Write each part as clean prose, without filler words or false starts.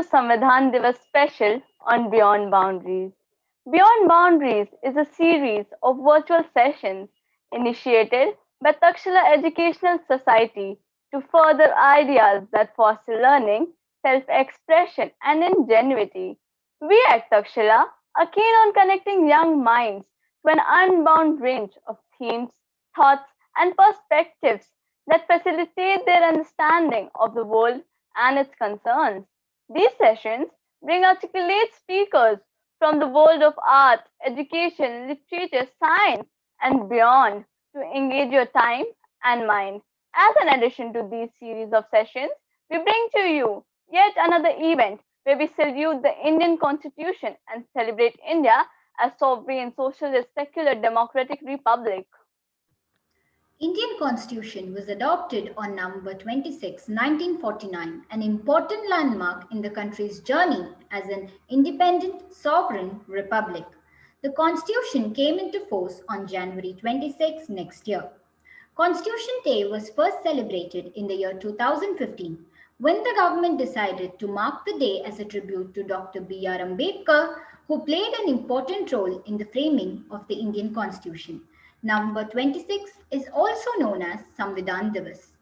Samvidhan Divas special on Beyond Boundaries. Beyond Boundaries is a series of virtual sessions initiated by Takshila Educational Society to further ideas that foster learning, self-expression and ingenuity. We at Takshila are keen on connecting young minds to an unbound range of themes, thoughts and perspectives that facilitate their understanding of the world and its concerns. These sessions bring articulate speakers from the world of art, education, literature, science, and beyond to engage your time and mind. As an addition to these series of sessions, we bring to you yet another event where we salute the Indian Constitution and celebrate India as sovereign, socialist, secular, democratic republic. Indian Constitution was adopted on November 26, 1949, an important landmark in the country's journey as an independent, sovereign republic. The Constitution came into force on January 26 next year. Constitution Day was first celebrated in the year 2015 when the government decided to mark the day as a tribute to Dr. B.R. Ambedkar, who played an important role in the framing of the Indian Constitution. November 26 is also known as Samvidhan Divas.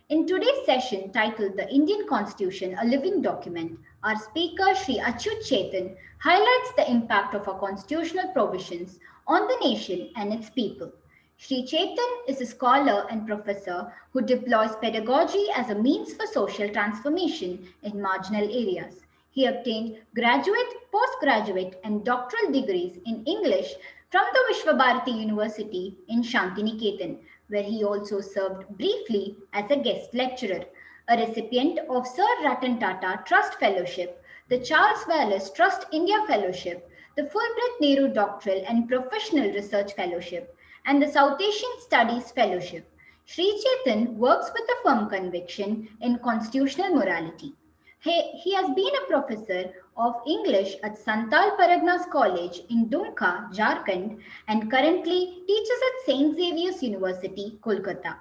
In today's session titled The Indian Constitution, a Living Document, our speaker Sri Achyut Chetan highlights the impact of our constitutional provisions on the nation and its people. Sri Chetan is a scholar and professor who deploys pedagogy as a means for social transformation in marginal areas. He obtained graduate, postgraduate, and doctoral degrees in English from the Visva-Bharati University in Santiniketan, where he also served briefly as a guest lecturer, a recipient of Sir Ratan Tata Trust Fellowship, the Charles Wallace Trust India Fellowship, the Fulbright-Nehru Doctoral and Professional Research Fellowship, and the South Asian Studies Fellowship. Sri Chetan works with a firm conviction in constitutional morality. He has been a professor of English at Santal Parganas College in Dumka, Jharkhand, and currently teaches at St. Xavier's University, Kolkata.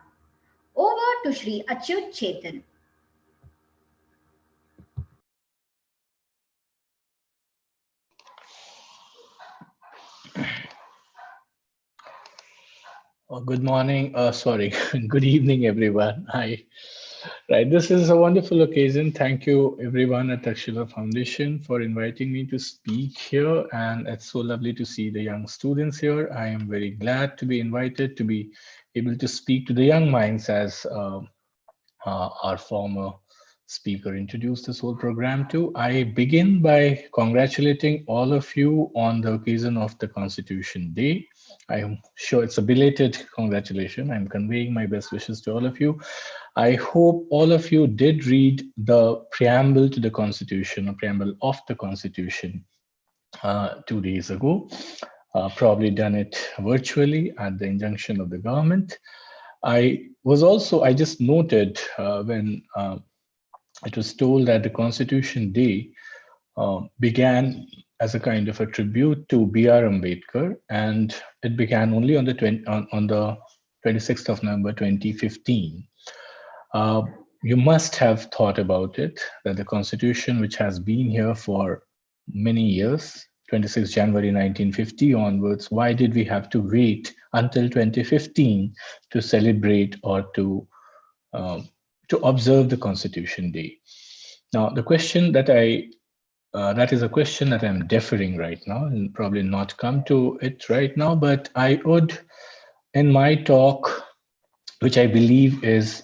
Over to Sri Achyut Chetan. Good morning. Sorry. Good evening, everyone. Right. This is a wonderful occasion. Thank you, everyone at Takshila Foundation, for inviting me to speak here. And it's so lovely to see the young students here. I am very glad to be invited to be able to speak to the young minds as our former speaker introduced this whole program to. I begin by congratulating all of you on the occasion of the Constitution Day. I am sure it's a belated congratulation. I'm conveying my best wishes to all of you. I hope all of you did read the preamble to the Constitution, or preamble of the Constitution 2 days ago. Probably done it virtually at the injunction of the government. I just noted when it was told that the Constitution Day began as a kind of a tribute to B.R. Ambedkar, and it began only on the 26th of November 2015. You must have thought about it, that the Constitution, which has been here for many years, 26 January 1950 onwards, why did we have to wait until 2015 to celebrate or to observe the Constitution Day? Now, the question that that is a question that I'm deferring right now, and probably not come to it right now, but I would, in my talk, which I believe is,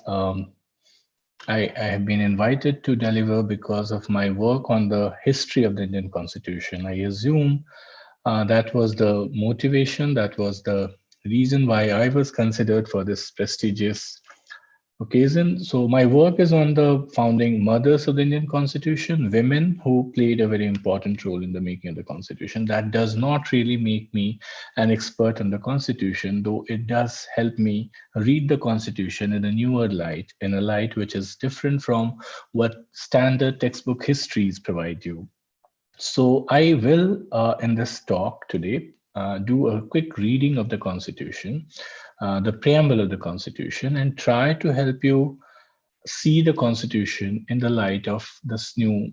I have been invited to deliver because of my work on the history of the Indian Constitution. I assume that was the motivation, that was the reason why I was considered for this prestigious occasion. So my work is on the founding mothers of the Indian Constitution, women who played a very important role in the making of the Constitution. That does not really make me an expert on the Constitution, though it does help me read the Constitution in a newer light, in a light which is different from what standard textbook histories provide you. So I will, in this talk today, do a quick reading of the Constitution, the preamble of the Constitution, and try to help you see the Constitution in the light of this new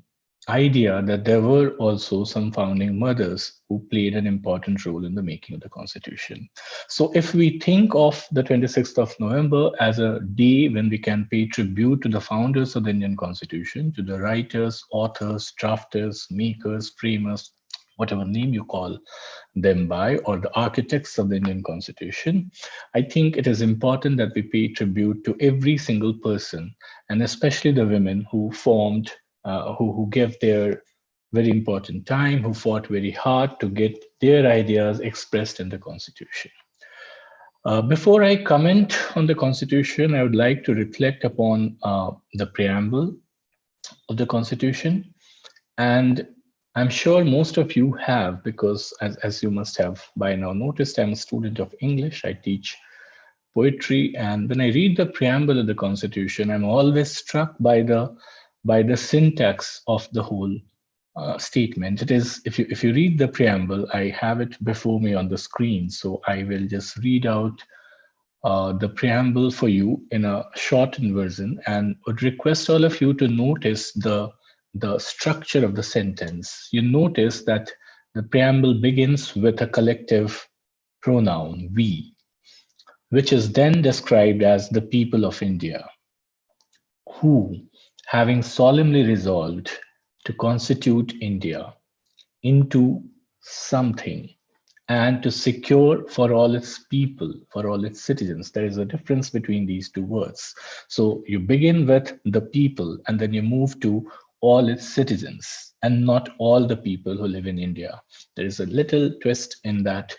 idea that there were also some founding mothers who played an important role in the making of the Constitution. So, if we think of the 26th of November as a day when we can pay tribute to the founders of the Indian Constitution, to the writers, authors, drafters, makers, framers, whatever name you call them by, or the architects of the Indian Constitution, I think it is important that we pay tribute to every single person, and especially the women who formed, who gave their very important time, who fought very hard to get their ideas expressed in the Constitution. Before I comment on the Constitution, I would like to reflect upon the preamble of the Constitution. And I'm sure most of you have, because as you must have by now noticed, I'm a student of English. I teach poetry. And when I read the preamble of the Constitution, I'm always struck by the syntax of the whole statement. It is, if you read the preamble, I have it before me on the screen. So I will just read out the preamble for you in a shortened version, and would request all of you to notice the structure of the sentence. You notice that the preamble begins with a collective pronoun, we, which is then described as the people of India, who, having solemnly resolved to constitute India into something and to secure for all its people, for all its citizens. There is a difference between these two words. So you begin with the people and then you move to all its citizens and not all the people who live in India. There is a little twist in that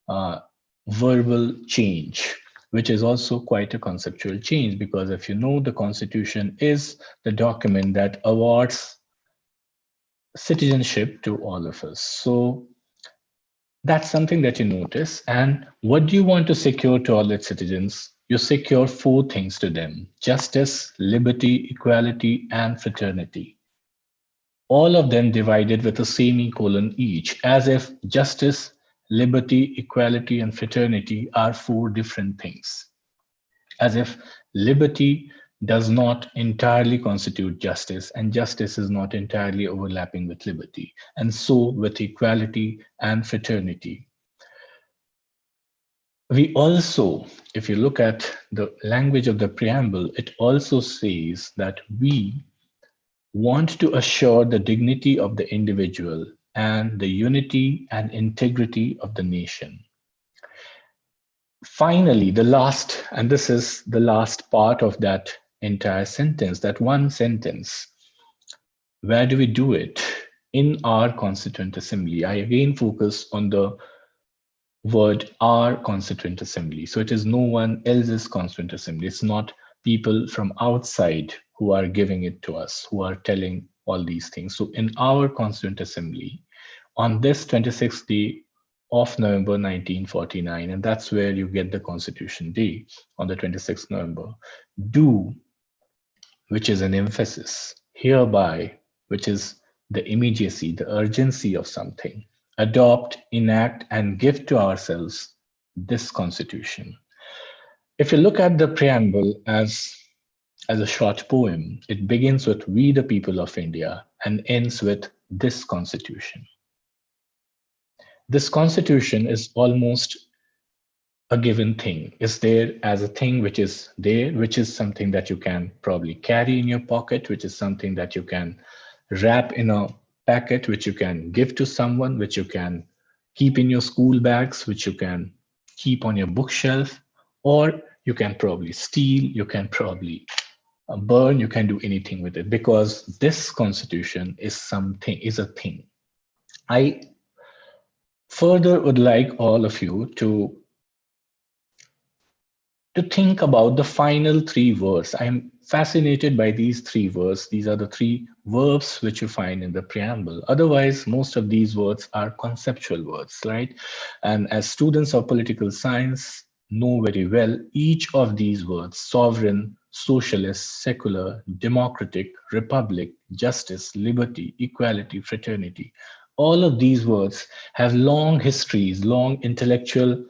uh, verbal change, which is also quite a conceptual change, because if you know, the Constitution is the document that awards citizenship to all of us. So that's something that you notice. And what do you want to secure to all its citizens? You secure four things to them: justice, liberty, equality, and fraternity. All of them divided with a semicolon each, as if justice, liberty, equality, and fraternity are four different things. As if liberty does not entirely constitute justice, and justice is not entirely overlapping with liberty, and so with equality and fraternity. We also, if you look at the language of the preamble, it also says that we want to assure the dignity of the individual and the unity and integrity of the nation. Finally, the last, and this is the last part of that entire sentence, that one sentence, where do we do it? In our Constituent Assembly. I again focus on the word our Constituent Assembly. So it is no one else's Constituent Assembly. It's not people from outside who are giving it to us, who are telling all these things. So in our Constituent Assembly, on this 26th day of November 1949, and that's where you get the Constitution Day, on the 26th November, do, which is an emphasis, hereby, which is the immediacy, the urgency of something, adopt, enact, and give to ourselves this Constitution. If you look at the preamble as a short poem, it begins with "We the people of India" and ends with "this Constitution." This Constitution is almost a given thing, is there as a thing which is there, which is something that you can probably carry in your pocket, which is something that you can wrap in a packet, which you can give to someone, which you can keep in your school bags, which you can keep on your bookshelf, or you can probably steal, you can probably burn, you can do anything with it, because this Constitution is something, is a thing. I further would like all of you to think about the final three words. I'm fascinated by these three words. These are the three verbs which you find in the preamble. Otherwise, most of these words are conceptual words, right? And as students of political science know very well, each of these words, sovereign, socialist, secular, democratic, republic, justice, liberty, equality, fraternity, all of these words have long histories, long intellectual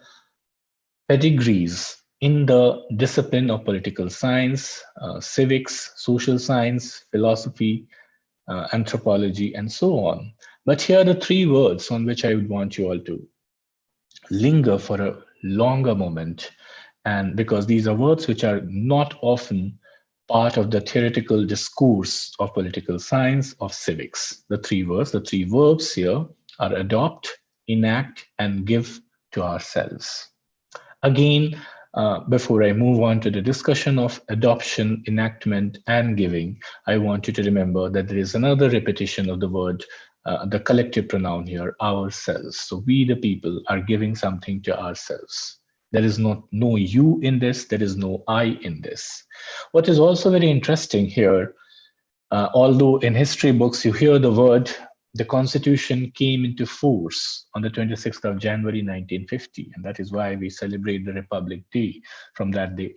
pedigrees in the discipline of political science, civics, social science, philosophy, anthropology, and so on. But here are the three words on which I would want you all to linger for a longer moment. And because these are words which are not often part of the theoretical discourse of political science, of civics. The three words, the three verbs here are adopt, enact, and give to ourselves. Again, before I move on to the discussion of adoption, enactment, and giving, I want you to remember that there is another repetition of the word, the collective pronoun here, ourselves. So we, the people, are giving something to ourselves. There is no you in this, there is no I in this. What is also very interesting here, although in history books you hear the word, the Constitution came into force on the 26th of January 1950, and that is why we celebrate the Republic Day from that day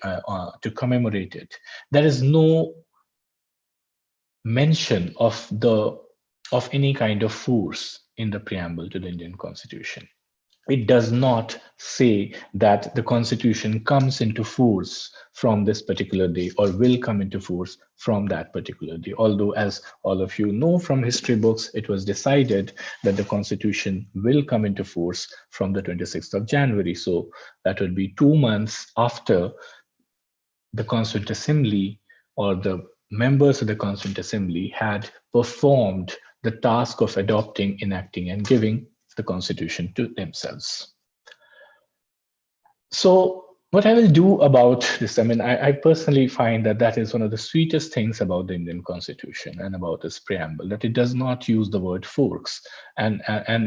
to commemorate it. There is no mention of any kind of force in the preamble to the Indian Constitution. It does not say that the Constitution comes into force from this particular day or will come into force from that particular day. Although, as all of you know from history books, it was decided that the Constitution will come into force from the 26th of January. So that would be 2 months after the Constituent Assembly or the members of the Constituent Assembly had performed the task of adopting, enacting, and giving the Constitution to themselves. So what I will do about this, I mean, I personally find that that is one of the sweetest things about the Indian Constitution and about this preamble, that it does not use the word force. And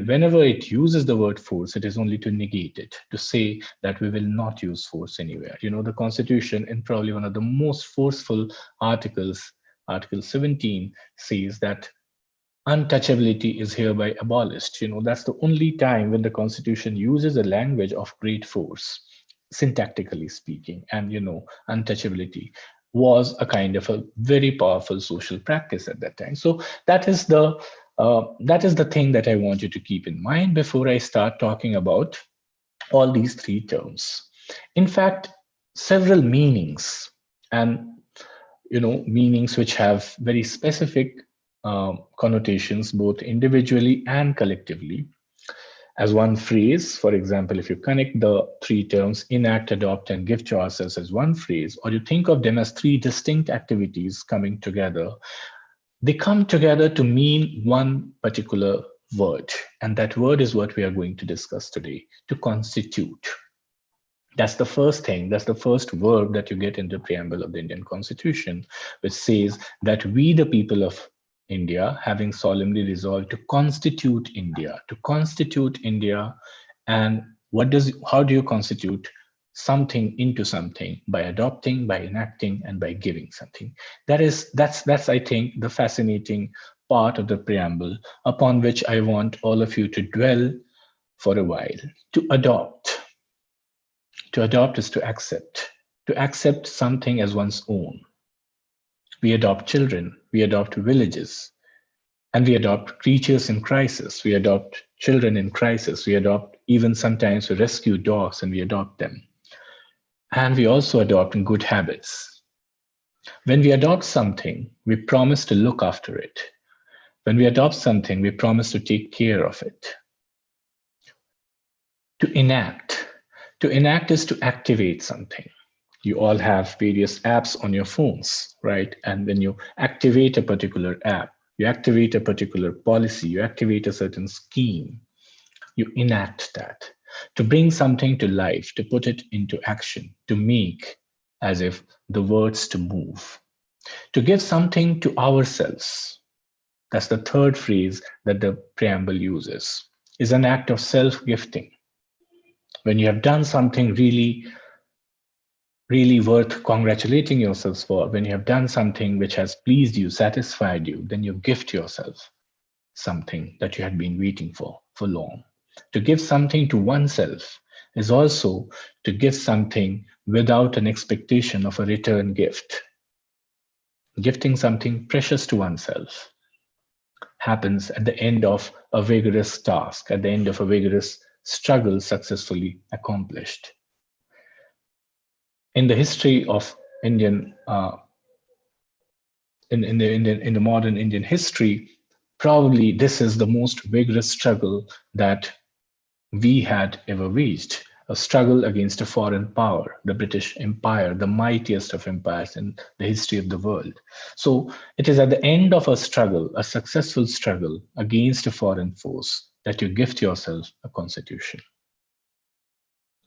whenever it uses the word force, it is only to negate it, to say that we will not use force anywhere. You know, the Constitution, in probably one of the most forceful articles, Article 17, says that untouchability is hereby abolished. You know, that's the only time when the Constitution uses a language of great force, syntactically speaking. And, you know, untouchability was a kind of a very powerful social practice at that time. So that is the thing that I want you to keep in mind before I start talking about all these three terms. In fact, several meanings, and you know, meanings which have very specific connotations both individually and collectively. As one phrase, for example, if you connect the three terms enact, adopt, and give to ourselves as one phrase, or you think of them as three distinct activities coming together, they come together to mean one particular word. And that word is what we are going to discuss today: to constitute. That's the first thing, that's the first verb that you get in the preamble of the Indian Constitution, which says that we, the people of India, having solemnly resolved to constitute India, and how do you constitute something into something? By adopting, by enacting, and by giving something. That's I think the fascinating part of the preamble upon which I want all of you to dwell for a while. To adopt. To adopt is to accept something as one's own. We adopt children, we adopt villages, and we adopt creatures in crisis. We adopt children in crisis. We adopt, even sometimes we rescue dogs and we adopt them. And we also adopt good habits. When we adopt something, we promise to look after it. When we adopt something, we promise to take care of it. To enact. To enact is to activate something. You all have various apps on your phones, right? And when you activate a particular app, you activate a particular policy, you activate a certain scheme, you enact that. To bring something to life, to put it into action, to make, as if the words to move. To give something to ourselves. That's the third phrase that the preamble uses, is an act of self-gifting. When you have done something really worth congratulating yourselves for, when you have done something which has pleased you, satisfied you, then you gift yourself something that you had been waiting for long. To give something to oneself is also to give something without an expectation of a return gift. Gifting something precious to oneself happens at the end of a vigorous task, at the end of a vigorous struggle successfully accomplished. In the history of Indian in the modern Indian history, probably this is the most vigorous struggle that we had ever waged. A struggle against a foreign power, the British Empire, the mightiest of empires in the history of the world. So it is at the end of a struggle, a successful struggle against a foreign force, that you gift yourself a constitution.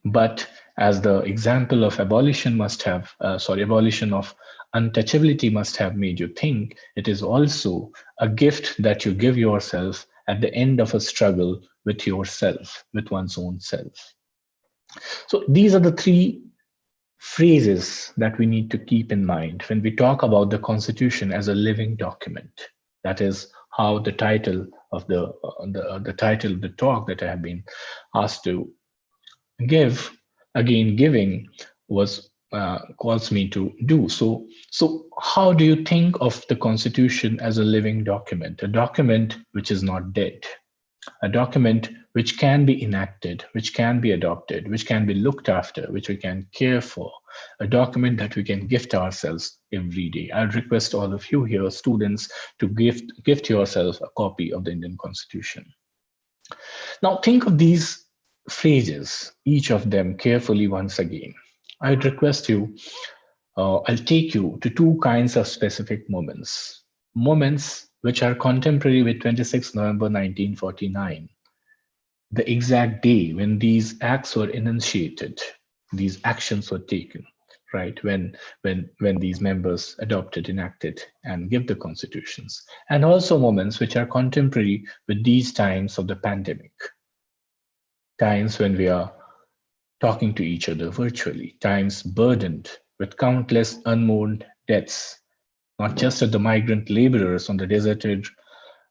But as the example of abolition of untouchability must have made you think, it is also a gift that you give yourself at the end of a struggle with yourself, with one's own self. So these are the three phrases that we need to keep in mind when we talk about the Constitution as a living document. That is how the title of the title of the talk that I have been asked to give, again giving, was calls me to do so. So how do you think of the Constitution as a living document, a document which is not dead, a document which can be enacted, which can be adopted, which can be looked after, which we can care for, a document that we can gift ourselves every day? I'd request all of you here, students, to gift yourself a copy of the Indian Constitution. Now think of these phrases, each of them carefully once again. I'd request you, I'll take you to two kinds of specific moments. Moments which are contemporary with 26 November 1949, the exact day when these acts were enunciated, these actions were taken, right? When these members adopted, enacted, and give the constitutions. And also moments which are contemporary with these times of the pandemic, times when we are talking to each other virtually, times burdened with countless unmourned deaths, not just of the migrant laborers on the deserted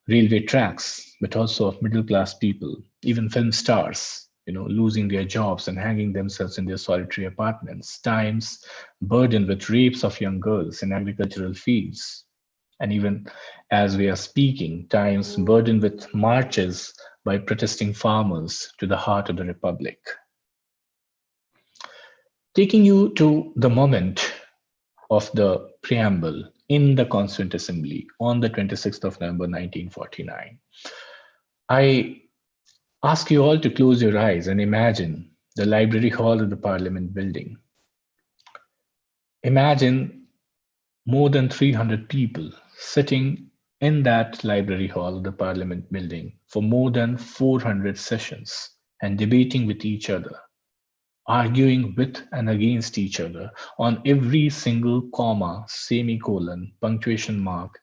railway tracks, but also of middle class people, even film stars, losing their jobs and hanging themselves in their solitary apartments, times burdened with rapes of young girls in agricultural fields, and even as we are speaking, times burdened with marches by protesting farmers to the heart of the Republic. Taking you to the moment of the preamble in the Constituent Assembly on the 26th of November 1949, I ask you all to close your eyes and imagine the library hall of the Parliament building. Imagine more than 300 people sitting in that library hall of the Parliament building for more than 400 sessions and debating with each other, arguing with and against each other on every single comma, semicolon, punctuation mark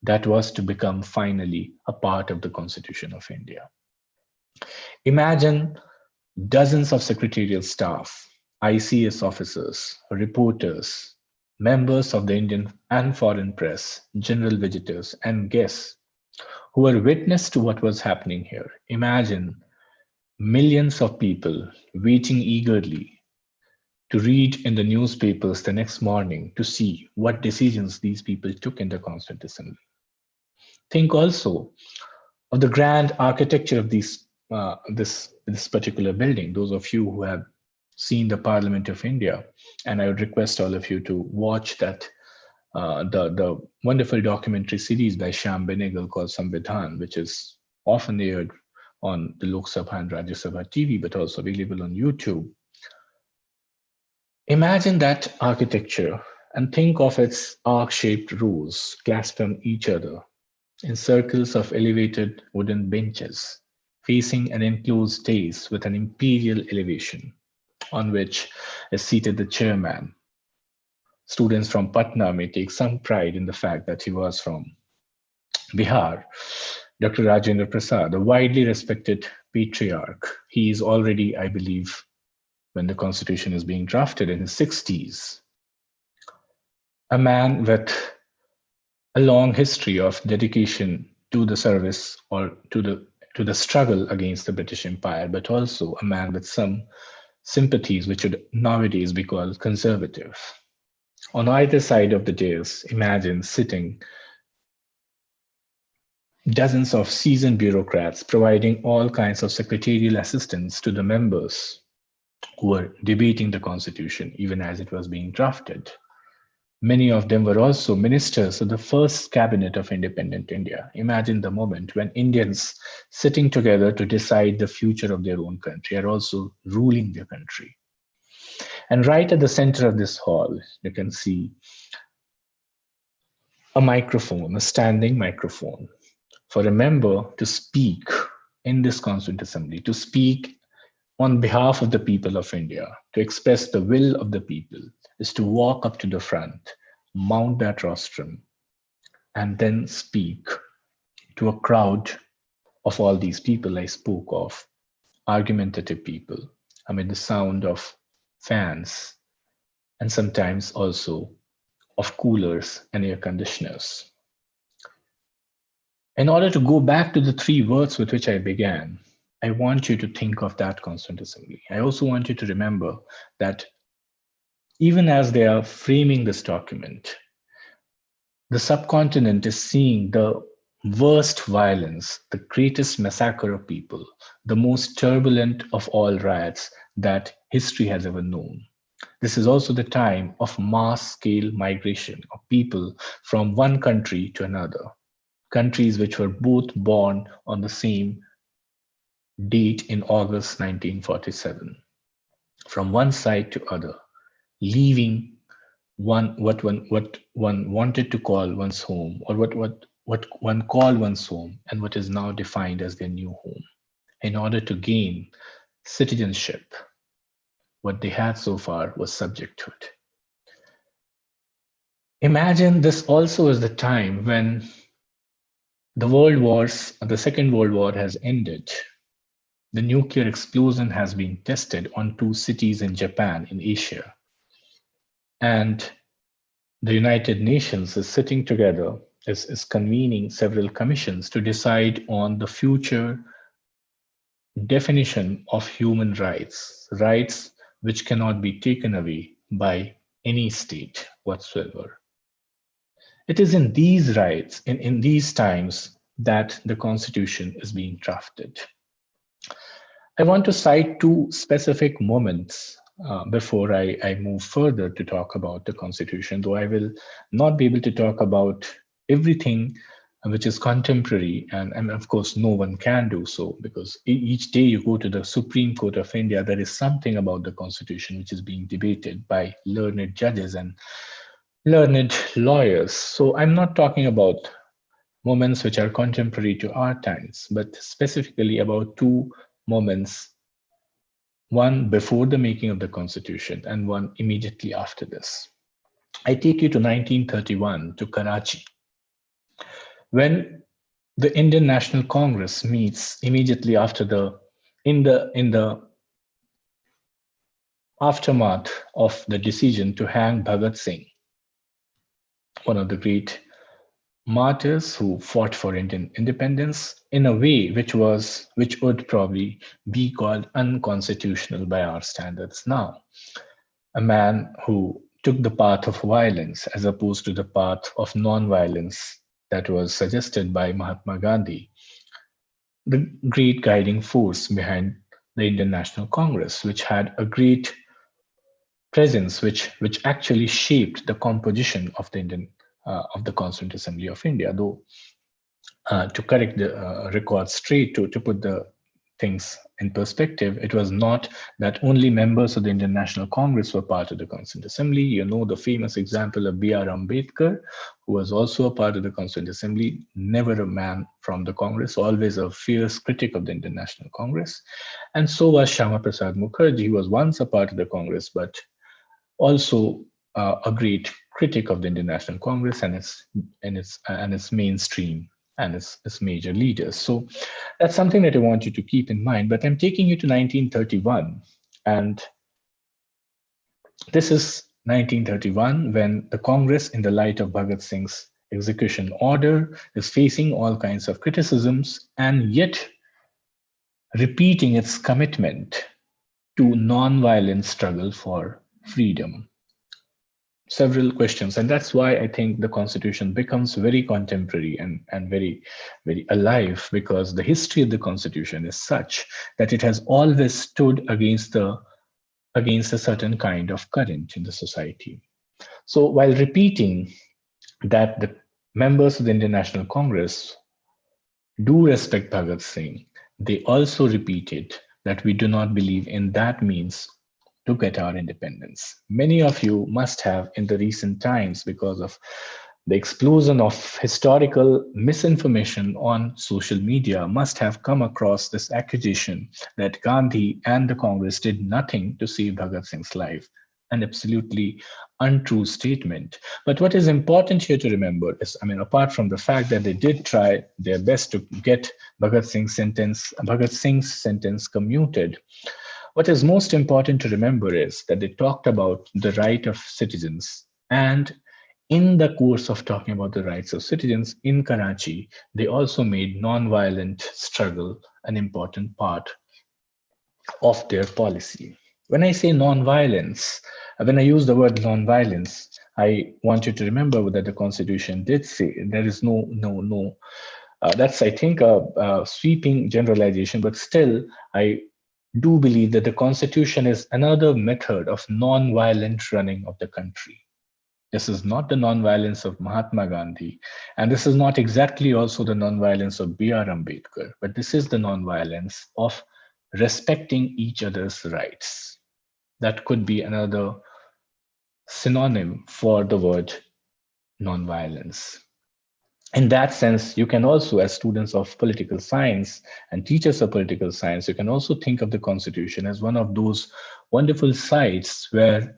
that was to become finally a part of the Constitution of India. Imagine dozens of secretarial staff, ICS officers, reporters, members of the Indian and foreign press, general visitors, and guests who were witness to what was happening here. Imagine millions of people waiting eagerly to read in the newspapers the next morning to see what decisions these people took in the Constituent Assembly. Think also of the grand architecture of this particular building. Those of you who have seen the Parliament of India, and I would request all of you to watch that the wonderful documentary series by Shyam Benegal called Samvidhan, which is often aired on the Lok Sabha and Rajya Sabha TV, but also available on YouTube. Imagine that architecture and think of its arc-shaped rows clasped on each other in circles of elevated wooden benches, facing an enclosed dais with an imperial elevation on which is seated the chairman. Students from Patna may take some pride in the fact that he was from Bihar. Dr. Rajendra Prasad, a widely respected patriarch. He is already, I believe, when the Constitution is being drafted, in his 60s. A man with a long history of dedication to the service or to the struggle against the British Empire, but also a man with some sympathies which would nowadays be called conservative. On either side of the dais, imagine sitting dozens of seasoned bureaucrats providing all kinds of secretarial assistance to the members who were debating the Constitution even as it was being drafted. Many of them were also ministers of the first cabinet of independent India. Imagine the moment when Indians sitting together to decide the future of their own country are also ruling their country. And right at the center of this hall, you can see a microphone, a standing microphone for a member to speak in this Constituent Assembly, to speak on behalf of the people of India, to express the will of the people, is to walk up to the front, mount that rostrum, and then speak to a crowd of all these people I spoke of, argumentative people, amid the sound of fans and sometimes also of coolers and air conditioners. In order to go back to the three words with which I began, I want you to think of that Constituent Assembly. I also want you to remember that even as they are framing this document, the subcontinent is seeing the worst violence, the greatest massacre of people, the most turbulent of all riots that history has ever known. This is also the time of mass scale migration of people from one country to another, countries which were both born on the same date in August 1947, from one side to other, leaving what one wanted to call one's home, or what one called one's home, and what is now defined as their new home, in order to gain citizenship. What they had so far was subject to it. Imagine this also is the time when the Second World War has ended. The nuclear explosion has been tested on two cities in Japan, in Asia. And the United Nations is sitting together, is convening several commissions to decide on the future definition of human rights, rights which cannot be taken away by any state whatsoever. It is in these rights, in these times, that the Constitution is being drafted. I want to cite two specific moments before I move further to talk about the Constitution, though I will not be able to talk about everything which is contemporary, and of course no one can do so, because each day you go to the Supreme Court of India, there is something about the Constitution which is being debated by learned judges and learned lawyers. So I'm not talking about moments which are contemporary to our times, but specifically about two moments, one before the making of the Constitution and one immediately after this. I take you to 1931, to Karachi, when the Indian National Congress meets immediately after in the aftermath of the decision to hang Bhagat Singh, one of the great martyrs who fought for Indian independence in a way which would probably be called unconstitutional by our standards now. A man who took the path of violence as opposed to the path of non-violence that was suggested by Mahatma Gandhi, the great guiding force behind the Indian National Congress, which had a great presence, which actually shaped the composition of the Constituent Assembly of India. Though to correct the record straight, to put the things in perspective, it was not that only members of the Indian National Congress were part of the Constituent Assembly. You know the famous example of B.R. Ambedkar, who was also a part of the Constituent Assembly, never a man from the Congress, always a fierce critic of the Indian National Congress. And so was Shyama Prasad Mukherjee, who was once a part of the Congress, but also a great critic of the Indian National Congress and its mainstream and its major leaders. So that's something that I want you to keep in mind. But I'm taking you to 1931, and this is 1931 when the Congress, in the light of Bhagat Singh's execution order, is facing all kinds of criticisms and yet repeating its commitment to non-violent struggle for freedom. Several questions, and that's why I think the Constitution becomes very contemporary and very, very alive, because the history of the Constitution is such that it has always stood against a certain kind of current in the society. So while repeating that the members of the Indian National Congress do respect Bhagat Singh, they also repeated that we do not believe in that means to get our independence. Many of you must have, in the recent times, because of the explosion of historical misinformation on social media, must have come across this accusation that Gandhi and the Congress did nothing to save Bhagat Singh's life. An absolutely untrue statement. But what is important here to remember is, I mean, apart from the fact that they did try their best to get Bhagat Singh's sentence commuted, what is most important to remember is that they talked about the right of citizens. And in the course of talking about the rights of citizens in Karachi, they also made non-violent struggle an important part of their policy. When I say non-violence, when I use the word non-violence, I want you to remember that the Constitution did say there is no. That's, I think, a sweeping generalization, but still, I do believe that the Constitution is another method of non-violent running of the country. This is not the non-violence of Mahatma Gandhi, and this is not exactly also the non-violence of B.R. Ambedkar, but this is the non-violence of respecting each other's rights. That could be another synonym for the word non-violence. In that sense, you can also, as students of political science and teachers of political science, you can also think of the Constitution as one of those wonderful sites where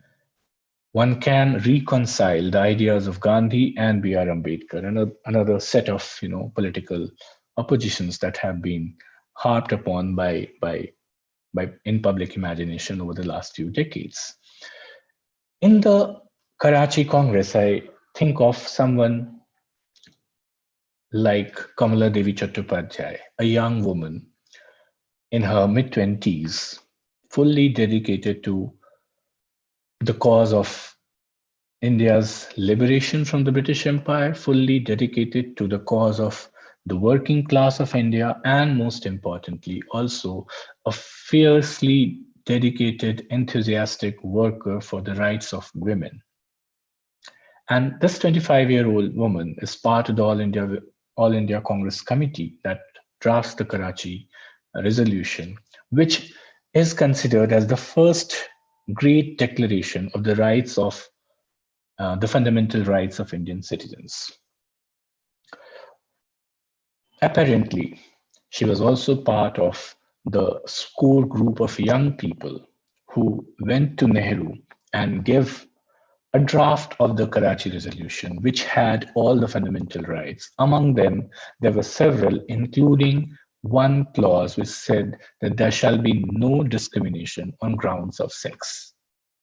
one can reconcile the ideas of Gandhi and B.R. Ambedkar, and another set of political oppositions that have been harped upon by in public imagination over the last few decades. In the Karachi Congress, I think of someone like Kamala Devi Chattopadhyay, a young woman in her mid-20s, fully dedicated to the cause of India's liberation from the British Empire, fully dedicated to the cause of the working class of India, and most importantly, also a fiercely dedicated, enthusiastic worker for the rights of women. And this 25-year-old woman is part of the All India Congress committee that drafts the Karachi resolution, which is considered as the first great declaration of the rights of the fundamental rights of Indian citizens. Apparently, she was also part of the core group of young people who went to Nehru and gave a draft of the Karachi resolution, which had all the fundamental rights. Among them, there were several, including one clause which said that there shall be no discrimination on grounds of sex.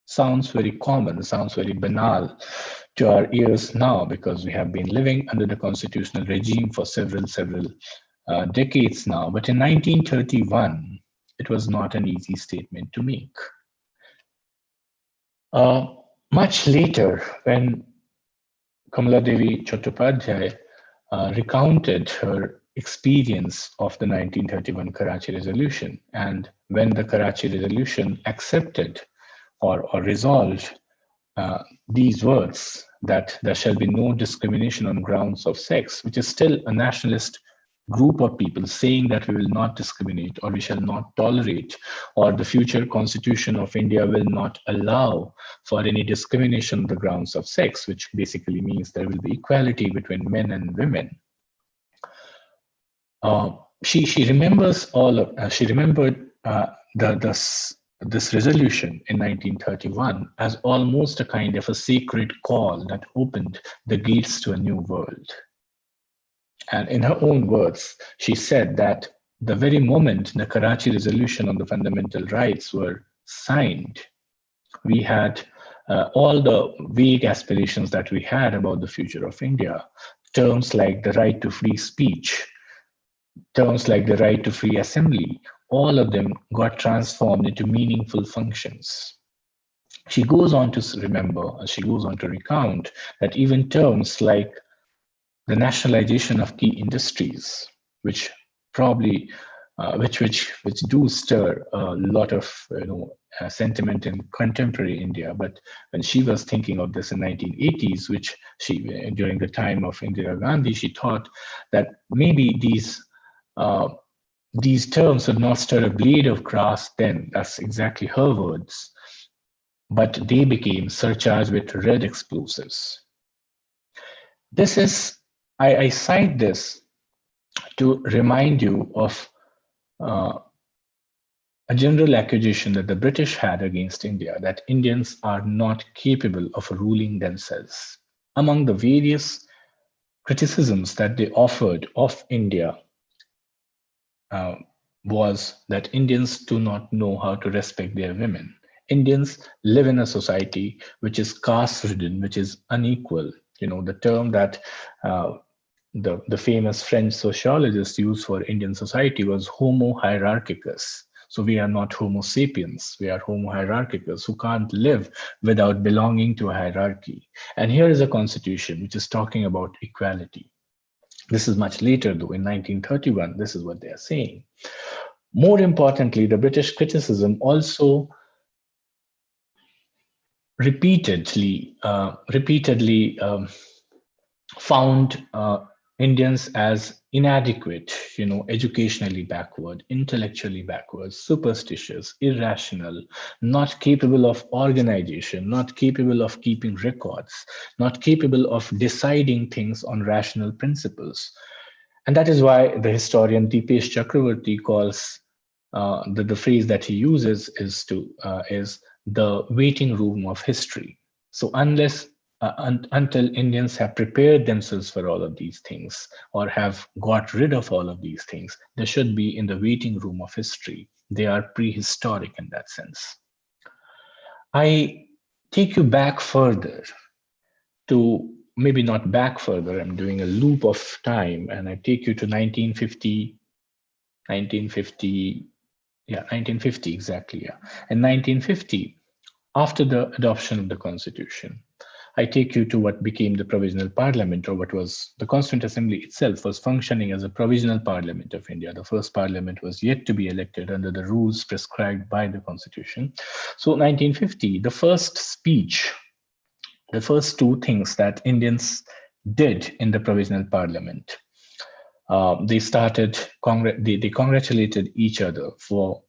Sounds very common, sounds very banal to our ears now, because we have been living under the constitutional regime for several decades now. But in 1931, it was not an easy statement to make. Much later, when Kamala Devi Chattopadhyay recounted her experience of the 1931 Karachi resolution, and when the Karachi resolution accepted or resolved these words, that there shall be no discrimination on grounds of sex, which is still a nationalist group of people saying that we will not discriminate, or we shall not tolerate, or the future constitution of India will not allow for any discrimination on the grounds of sex, which basically means there will be equality between men and women. She remembers she remembered this resolution in 1931 as almost a kind of a sacred call that opened the gates to a new world. And in her own words, she said that the very moment the Karachi resolution on the fundamental rights were signed, we had all the vague aspirations that we had about the future of India. Terms like the right to free speech, terms like the right to free assembly, all of them got transformed into meaningful functions. She goes on to recount that even terms like the nationalization of key industries, which probably which do stir a lot of sentiment in contemporary India. But when she was thinking of this in 1980s, which she during the time of Indira Gandhi, she thought that maybe these terms would not stir a blade of grass then. That's exactly her words. But they became surcharged with red explosives. This is, I cite this to remind you of a general accusation that the British had against India, that Indians are not capable of ruling themselves. Among the various criticisms that they offered of India uh, was that Indians do not know how to respect their women. Indians live in a society which is caste-ridden, which is unequal. The term that the famous French sociologist used for Indian society was Homo hierarchicus. So we are not Homo sapiens, we are Homo hierarchicus who can't live without belonging to a hierarchy. And here is a constitution which is talking about equality. This is much later, though. In 1931, this is what they are saying. More importantly, the British criticism also repeatedly found Indians as inadequate, educationally backward, intellectually backward, superstitious, irrational, not capable of organization, not capable of keeping records, not capable of deciding things on rational principles. And that is why the historian Dipesh Chakravarti calls the phrase that he uses is the waiting room of history. So until Indians have prepared themselves for all of these things or have got rid of all of these things, they should be in the waiting room of history. They are prehistoric in that sense. I take you back further to maybe not back further, I'm doing a loop of time, and I take you to 1950, exactly, yeah. In 1950, after the adoption of the Constitution, I take you to what became the Provisional Parliament, or what was the Constituent Assembly itself was functioning as a Provisional Parliament of India. The first Parliament was yet to be elected under the rules prescribed by the Constitution. So 1950, the first speech, the first two things that Indians did in the Provisional Parliament, they congratulated each other for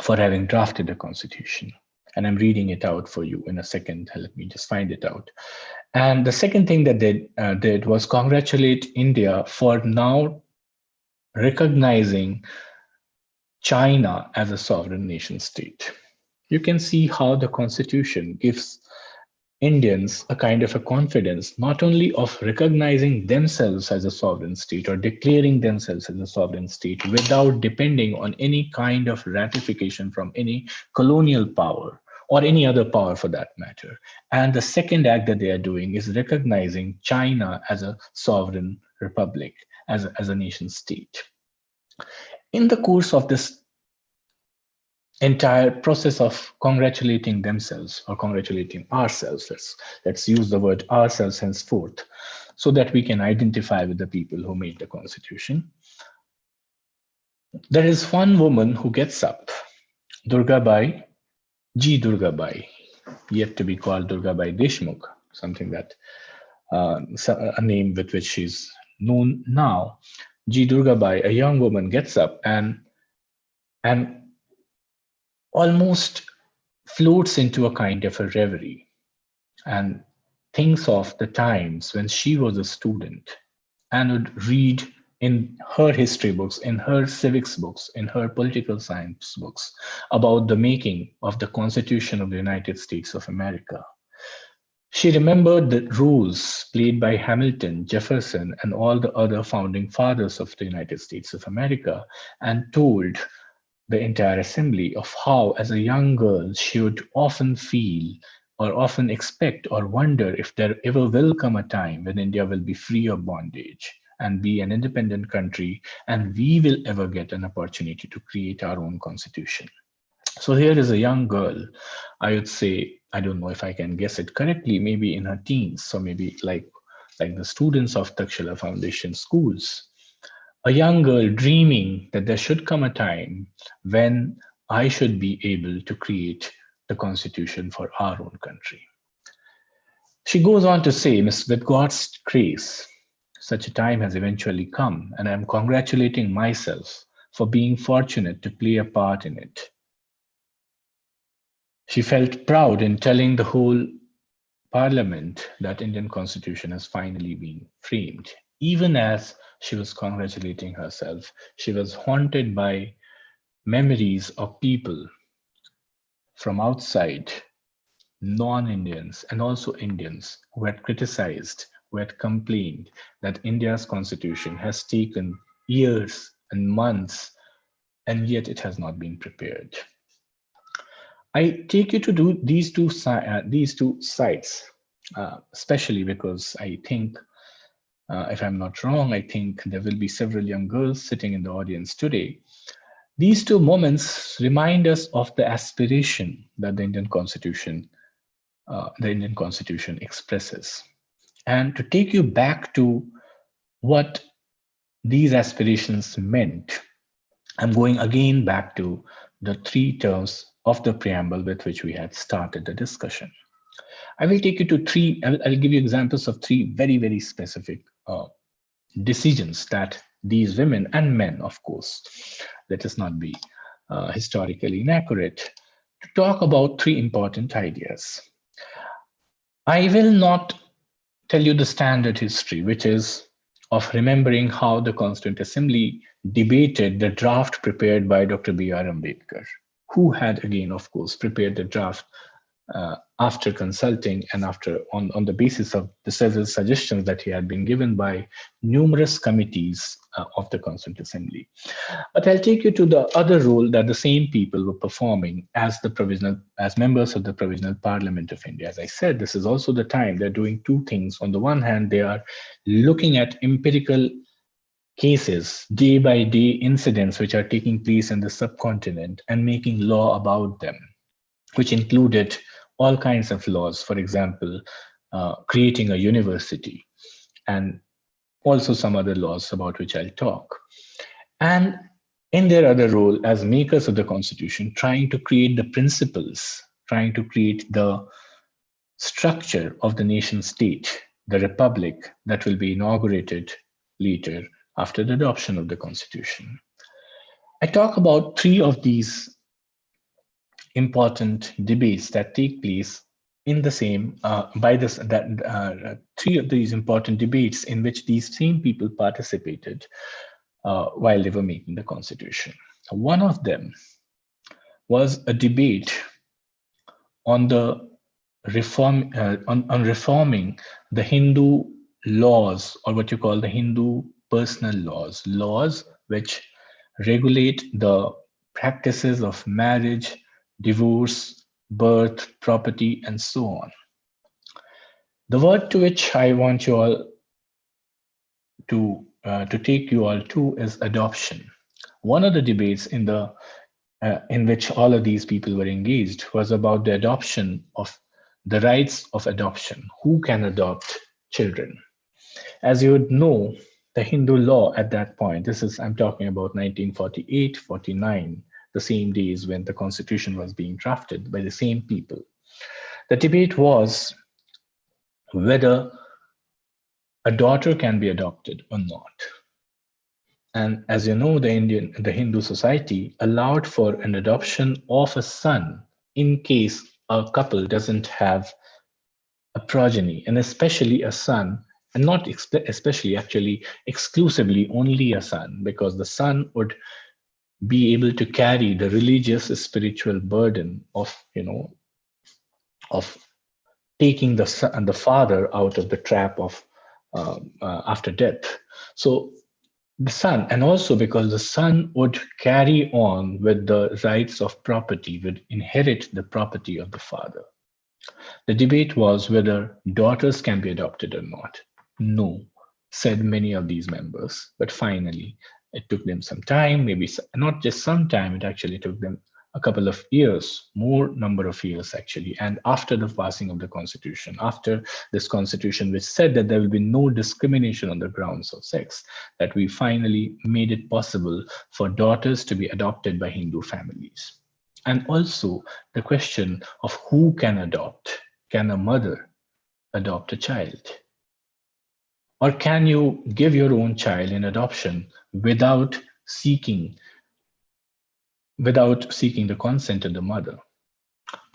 having drafted the Constitution. And I'm reading it out for you in a second. Let me just find it out. And the second thing that they did was congratulate India for now recognizing China as a sovereign nation state. You can see how the Constitution gives Indians a kind of a confidence, not only of recognizing themselves as a sovereign state or declaring themselves as a sovereign state without depending on any kind of ratification from any colonial power or any other power for that matter. And the second act that they are doing is recognizing China as a sovereign republic, as a nation state. In the course of this entire process of congratulating themselves or congratulating ourselves, let's use the word ourselves henceforth, so that we can identify with the people who made the Constitution. There is one woman who gets up, Durgabai, Durgabai, yet to be called Durgabai Deshmukh, something that a name with which she's known now. Durgabai, a young woman, gets up and almost floats into a kind of a reverie and thinks of the times when she was a student and would read in her history books, in her civics books, in her political science books about the making of the Constitution of the United States of America. She remembered the roles played by Hamilton, Jefferson, and all the other founding fathers of the United States of America, and told the entire assembly of how, as a young girl, she would often feel or often expect or wonder if there ever will come a time when India will be free of bondage and be an independent country, and we will ever get an opportunity to create our own constitution. So here is a young girl, I would say, I don't know if I can guess it correctly, maybe in her teens, so maybe like the students of Takshila Foundation schools, a young girl dreaming that there should come a time when I should be able to create the constitution for our own country. She goes on to say, "Miss, with God's grace, such a time has eventually come, and I am congratulating myself for being fortunate to play a part in it." She felt proud in telling the whole parliament that Indian constitution has finally been framed. Even as she was congratulating herself, she was haunted by memories of people from outside, non-Indians and also Indians, who had criticized, who had complained that India's constitution has taken years and months, and yet it has not been prepared. I take you to do these two sites, especially because I think, if I'm not wrong, I think there will be several young girls sitting in the audience today. These two moments remind us of the aspiration that the Indian Constitution expresses. And to take you back to what these aspirations meant, I'm going again back to the three terms of the preamble with which we had started the discussion. I will take you to I'll give you examples of three very, very specific decisions that these women and men, of course, let us not be historically inaccurate, to talk about three important ideas. I will not tell you the standard history, which is of remembering how the Constituent Assembly debated the draft prepared by Dr. B.R. Ambedkar, who had again, of course, prepared the draft after consulting and on the basis of the several suggestions that he had been given by numerous committees of the Constituent Assembly. But I'll take you to the other role that the same people were performing as members of the Provisional Parliament of India. As I said, this is also the time they're doing two things. On the one hand, they are looking at empirical cases, day by day incidents which are taking place in the subcontinent and making law about them, which included all kinds of laws, for example, creating a university, and also some other laws about which I'll talk. And in their other role as makers of the Constitution, trying to create the principles, trying to create the structure of the nation state, the republic that will be inaugurated later after the adoption of the Constitution. I talk about three of these important debates that take place in the same three of these important debates in which these same people participated while they were making the constitution. One of them was a debate on the on reforming the Hindu laws, or what you call the Hindu personal laws which regulate the practices of marriage, divorce, birth, property, and so on. The word to which I want you all to take you all to is adoption. One of the debates in which all of these people were engaged was about the adoption of the rights of adoption. Who can adopt children? As you would know, the Hindu law at that point, I'm talking about 1948, 49, the same days when the constitution was being drafted by the same people. The debate was whether a daughter can be adopted or not. And as you know, the Hindu society allowed for an adoption of a son in case a couple doesn't have a progeny, and especially a son, and not especially, actually exclusively only a son, because the son would be able to carry the religious spiritual burden of taking the father out of the trap of after death. So the son, and also because the son would carry on with the rights of property, would inherit the property of the father. The debate was whether daughters can be adopted or not. No, said many of these members. But finally, it took them some time, maybe not just some time, it actually took them a couple of years, more number of years actually, and after the passing of the constitution, after this constitution which said that there will be no discrimination on the grounds of sex, that we finally made it possible for daughters to be adopted by Hindu families. And also the question of who can adopt. Can a mother adopt a child? Or can you give your own child in adoption seeking without seeking the consent of the mother?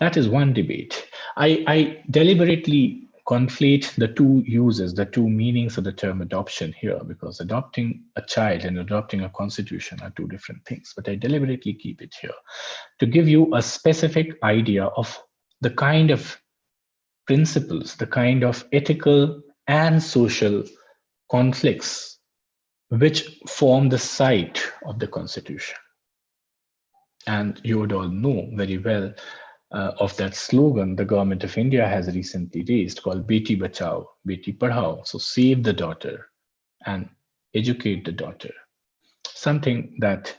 That is one debate. I deliberately conflate the two uses, the two meanings of the term adoption here, because adopting a child and adopting a constitution are two different things. But I deliberately keep it here to give you a specific idea of the kind of principles, the kind of ethical and social conflicts which form the site of the constitution. And you would all know very well of that slogan the government of India has recently raised, called Beti Bachao, Beti Padhao. So save the daughter and educate the daughter. Something that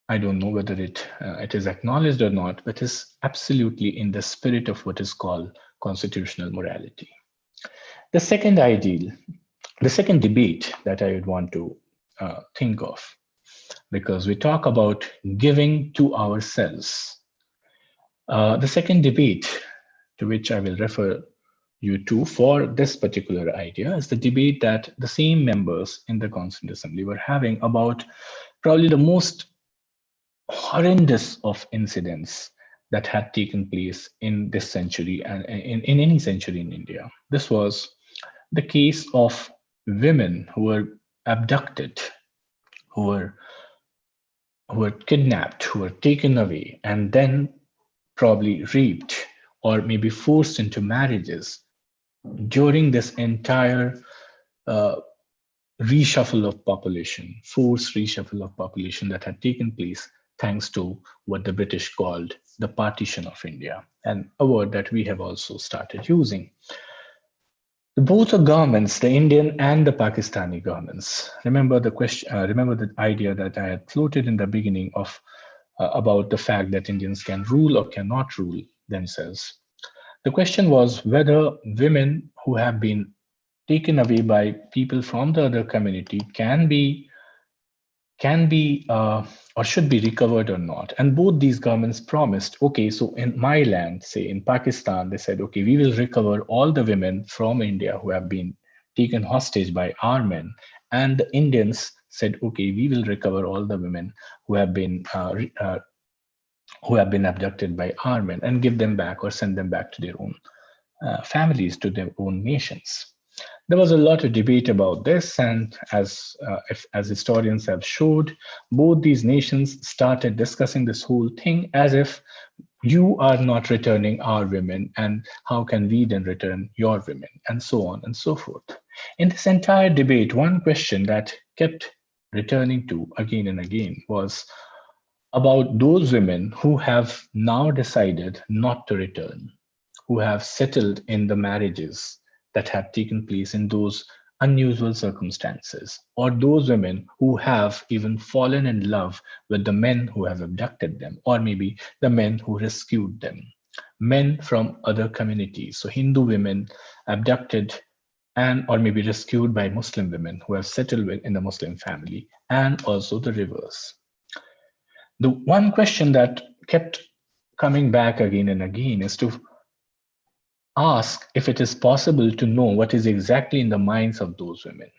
I don't know whether it is acknowledged or not, but is absolutely in the spirit of what is called constitutional morality. The second ideal, the second debate that I would want to think of, because we talk about giving to ourselves. The second debate to which I will refer you to for this particular idea is the debate that the same members in the Constituent Assembly were having about probably the most horrendous of incidents that had taken place in this century and in any century in India. This was the case of women who were abducted, who were kidnapped, who were taken away, and then probably raped or maybe forced into marriages during this entire reshuffle of population, forced reshuffle of population that had taken place thanks to what the British called the Partition of India, and a word that we have also started using. Both the governments, the Indian and the Pakistani governments, remember the question. Remember the idea that I had floated in the beginning of about the fact that Indians can rule or cannot rule themselves. The question was whether women who have been taken away by people from the other community can be or should be recovered or not. And both these governments promised, okay, so in my land, say in Pakistan, they said, okay, we will recover all the women from India who have been taken hostage by our men. And the Indians said, okay, we will recover all the women who have been abducted by our men and give them back or send them back to their own families, to their own nations. There was a lot of debate about this, and as historians have showed, both these nations started discussing this whole thing as if you are not returning our women, and how can we then return your women, and so on and so forth. In this entire debate, one question that kept returning to again and again was about those women who have now decided not to return, who have settled in the marriages that have taken place in those unusual circumstances, or those women who have even fallen in love with the men who have abducted them, or maybe the men who rescued them, men from other communities. So Hindu women abducted and or maybe rescued by Muslim women who have settled in the Muslim family, and also the reverse. The one question that kept coming back again and again is to ask if it is possible to know what is exactly in the minds of those women.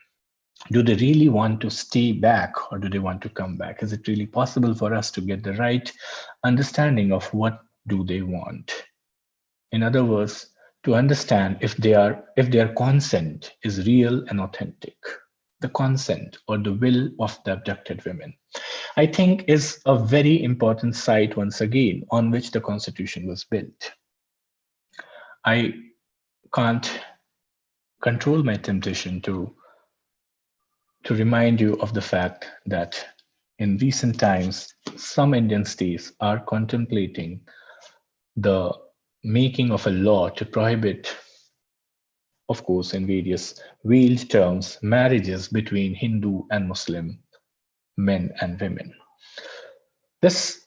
Do they really want to stay back, or do they want to come back? Is it really possible for us to get the right understanding of what do they want? In other words, to understand if their consent is real and authentic. The consent or the will of the abducted women, I think, is a very important site once again on which the Constitution was built. I can't control my temptation to remind you of the fact that in recent times, some Indian states are contemplating the making of a law to prohibit, of course, in various veiled terms, marriages between Hindu and Muslim men and women. This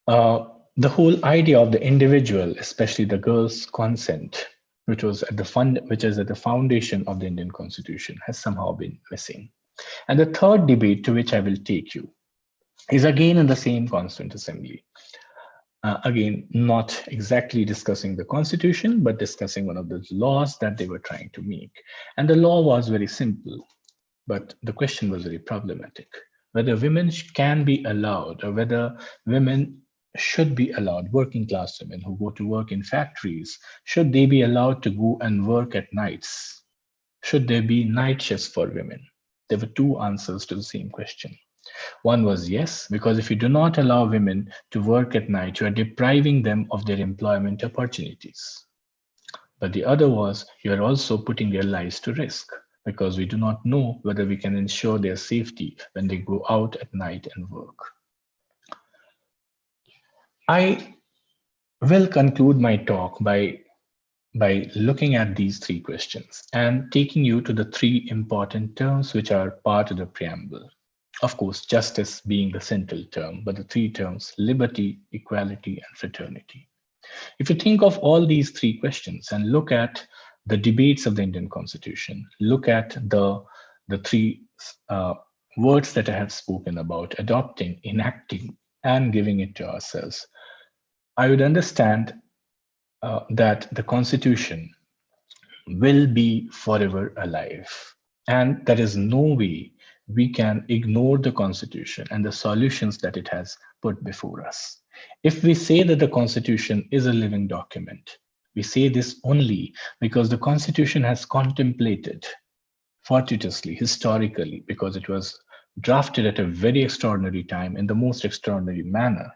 The whole idea of the individual, especially the girl's consent, which is at the foundation of the Indian Constitution, has somehow been missing. And the third debate to which I will take you is again in the same Constituent Assembly. Again, not exactly discussing the Constitution, but discussing one of the laws that they were trying to make. And the law was very simple, but the question was very problematic. Whether women can be allowed, or whether women should be allowed, working class women who go to work in factories, should they be allowed to go and work at nights? Should there be night shifts for women? There were two answers to the same question. One was yes, because if you do not allow women to work at night, you are depriving them of their employment opportunities. But the other was you are also putting their lives to risk because we do not know whether we can ensure their safety when they go out at night and work. I will conclude my talk by looking at these three questions and taking you to the three important terms which are part of the preamble. Of course, justice being the central term, but the three terms liberty, equality, and fraternity. If you think of all these three questions and look at the debates of the Indian Constitution, look at the three words that I have spoken about adopting, enacting, and giving it to ourselves, I would understand that the Constitution will be forever alive. And there is no way we can ignore the Constitution and the solutions that it has put before us. If we say that the Constitution is a living document, we say this only because the Constitution has contemplated fortuitously, historically, because it was drafted at a very extraordinary time in the most extraordinary manner.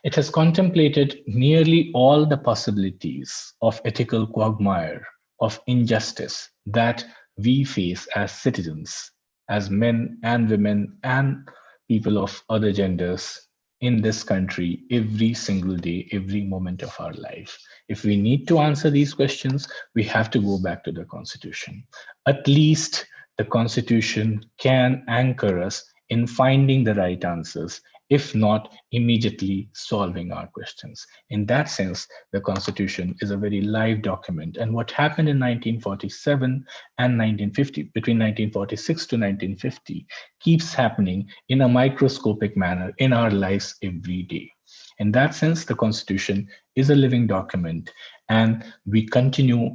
It has contemplated nearly all the possibilities of ethical quagmire, of injustice that we face as citizens, as men and women and people of other genders in this country every single day, every moment of our life. If we need to answer these questions, we have to go back to the Constitution. At least the Constitution can anchor us in finding the right answers, if not immediately solving our questions. In that sense, the Constitution is a very live document. And what happened in 1947 and 1950, between 1946 to 1950, keeps happening in a microscopic manner in our lives every day. In that sense, the Constitution is a living document, and we continue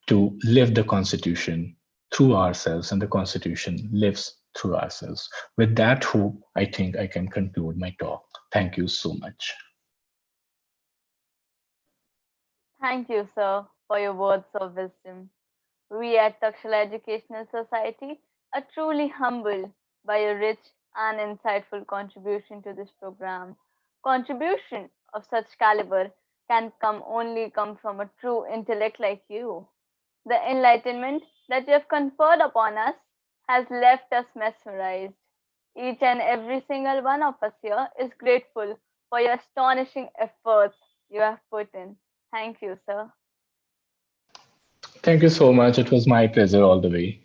to live the Constitution through ourselves, and the Constitution lives through ourselves. With that hope, I think I can conclude my talk. Thank you so much. Thank you, sir, for your words of wisdom. We at Takshila Educational Society are truly humbled by your rich and insightful contribution to this program. Contribution of such caliber can come from a true intellect like you. The enlightenment that you have conferred upon us has left us mesmerized. Each and every single one of us here is grateful for your astonishing efforts you have put in. Thank you, sir. Thank you so much. It was my pleasure all the way.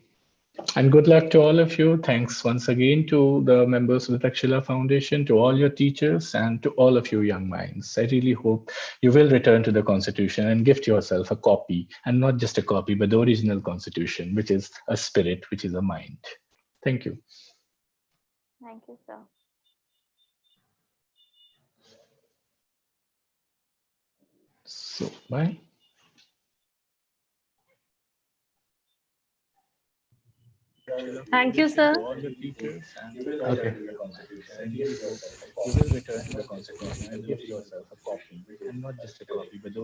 And good luck to all of you. Thanks once again to the members of the Takshila Foundation, to all your teachers, and to all of you young minds. I really hope you will return to the Constitution and gift yourself a copy, and not just a copy, but the original Constitution, which is a spirit, which is a mind. Thank you. Thank you, sir. So, bye. Thank you, sir. To all the teachers and okay. The Constitution. And you will return to the Constitution and give yourself a copy, and not just a copy, but the